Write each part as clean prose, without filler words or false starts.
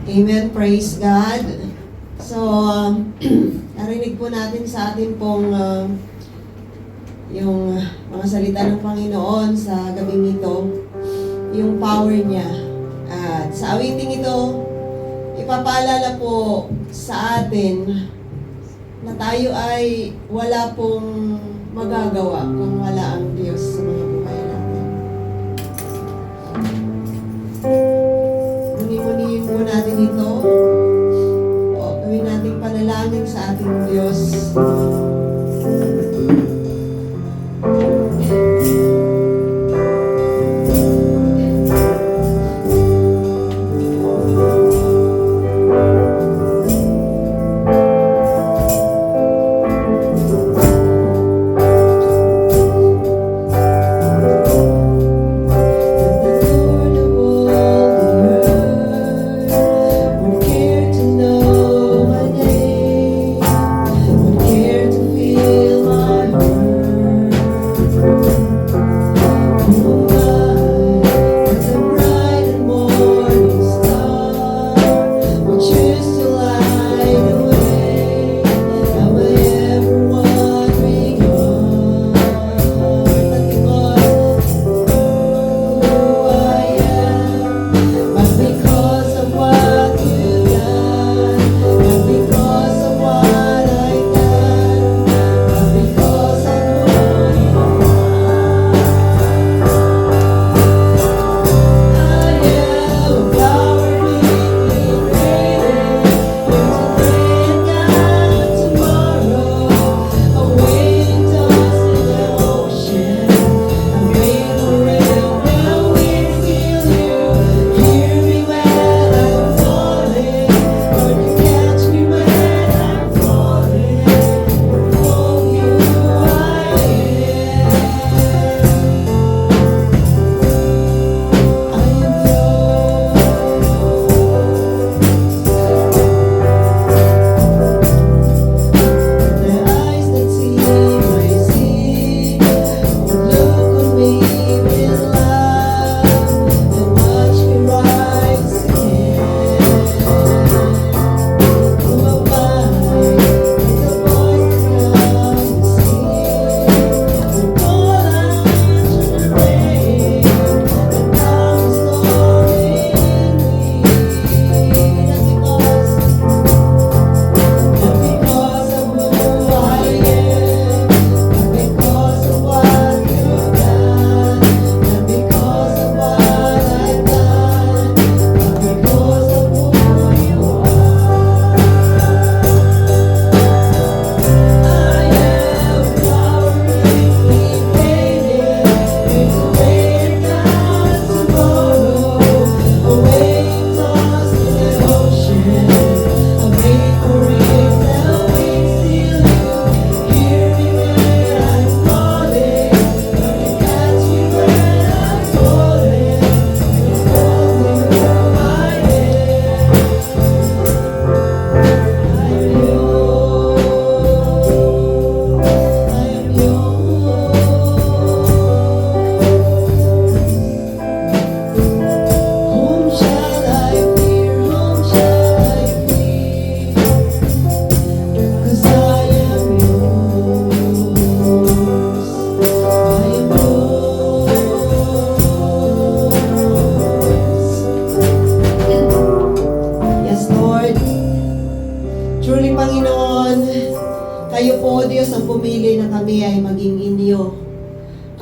Amen. Praise God. So, narinig po natin sa atin pong yung mga salita ng Panginoon sa gabing ito, yung power niya. At sa awiting ito, ipapaalala po sa atin na tayo ay wala pong magagawa kung wala ang Diyos sa mga buhay natin. Muni-munihin po natin ito. O, gawin natin panalangin sa ating Diyos.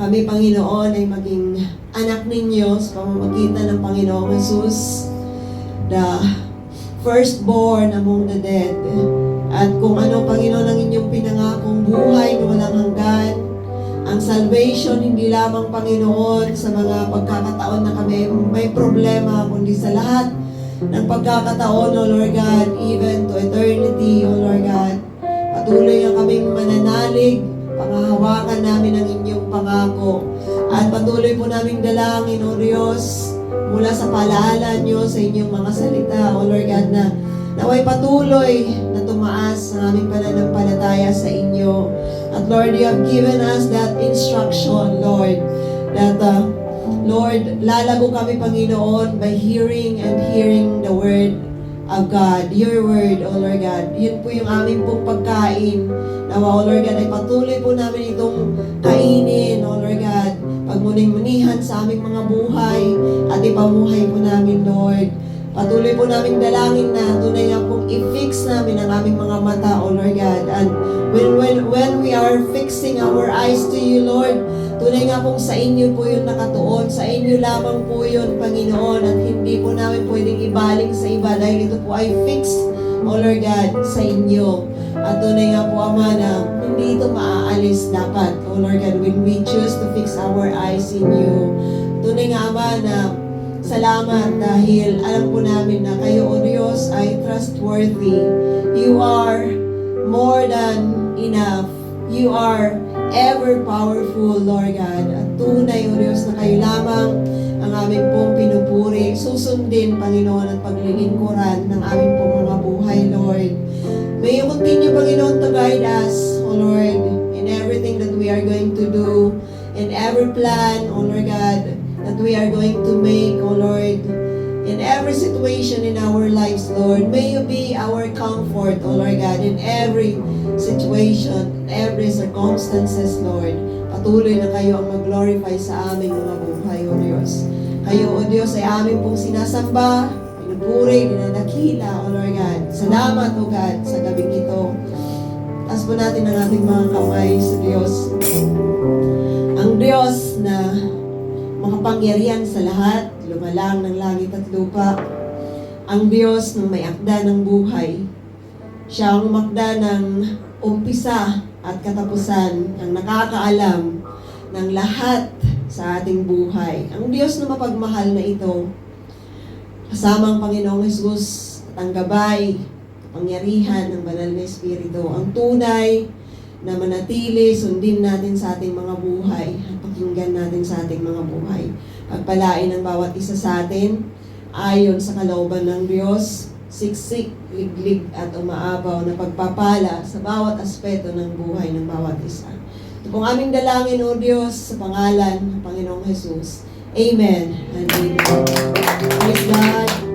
Kami, Panginoon, ay maging anak ninyo sa pamamagitan ng Panginoong Jesus, the firstborn among the dead. At kung ano, Panginoon, ang inyong pinangakong buhay na walang hanggan, ang salvation, hindi lamang, Panginoon, sa mga pagkakataon na kami may problema, kundi sa lahat ng pagkakataon, O Lord God, even to eternity, O Lord God. Patuloy ang kaming mananalig, pangahawakan namin ang inyong pangako. At patuloy po naming dalangin, O Diyos, mula sa palaala nyo sa inyong mga salita, O Lord God, na naway patuloy na tumaas ang aming pananampalataya sa inyo. At Lord, you have given us that instruction, Lord, that Lord, lalago kami, Panginoon, by hearing and hearing the word of God, your word, O Lord God. Yun po yung aming pong pagkain. Nawa, O Lord God, ay patuloy po namin itong kainin, O Lord God. Pagmuning-munihan sa aming mga buhay at ipamuhay po namin, Lord. Patuloy po namin dalangin na tunay nga pong i-fix namin ang aming mga mata, O Lord God. And when we are fixing our eyes to you, Lord, tunay nga pong sa inyo po yun nakatuon. Sa inyo lamang po yun, Panginoon. At hindi po namin pwedeng ibaling sa iba dahil ito po ay fixed, O Lord God, sa inyo. At tunay nga po, Ama, na hindi ito maaalis dapat, O Lord God, when we choose to fix our eyes in you. Tunay nga, Ama, na salamat dahil alam po namin na kayo, O Diyos, ay trustworthy. You are more than enough. You are ever powerful, Lord God. At tunay, O Diyos, na kayo lamang ang aming pong pinupuri. Susundin, Panginoon, at paglilingkuran ng aming pong mga buhay, Lord. May you continue, Panginoon, to guide us, O Lord, in everything that we are going to do, in every plan, O Lord God, that we are going to make, O Lord, in every situation in our lives, Lord. May you be our comfort, O Lord God, in every situation, every circumstances, Lord. Patuloy na kayo ang mag-glorify sa aming mga buhay, O Diyos. Kayo, O Diyos, ay aming pong sinasamba, pinupuri, dinadakila, O Lord God. Salamat, O God, sa gabing ito. Taas po natin ang ating mga kamay sa Diyos. Ang Diyos na makapangyarihan sa lahat, lumalang ng langit at lupa. Ang Diyos ng may akda ng buhay. Siya ang makda ng umpisa at katapusan, ang nakakaalam ng lahat sa ating buhay. Ang Diyos na mapagmahal na ito, kasama ang Panginoong Hesus at ang gabay, kapangyarihan ng Banal na Espiritu, ang tunay na manatili, sundin natin sa ating mga buhay at pakinggan natin sa ating mga buhay. Pagpalain ang bawat isa sa atin ayon sa kalooban ng Diyos, siksik, liglig at umaabaw na pagpapala sa bawat aspeto ng buhay ng bawat isa. Ito pong aming dalangin, O Diyos, sa pangalan ng Panginoong Hesus. Amen and amen. Praise God.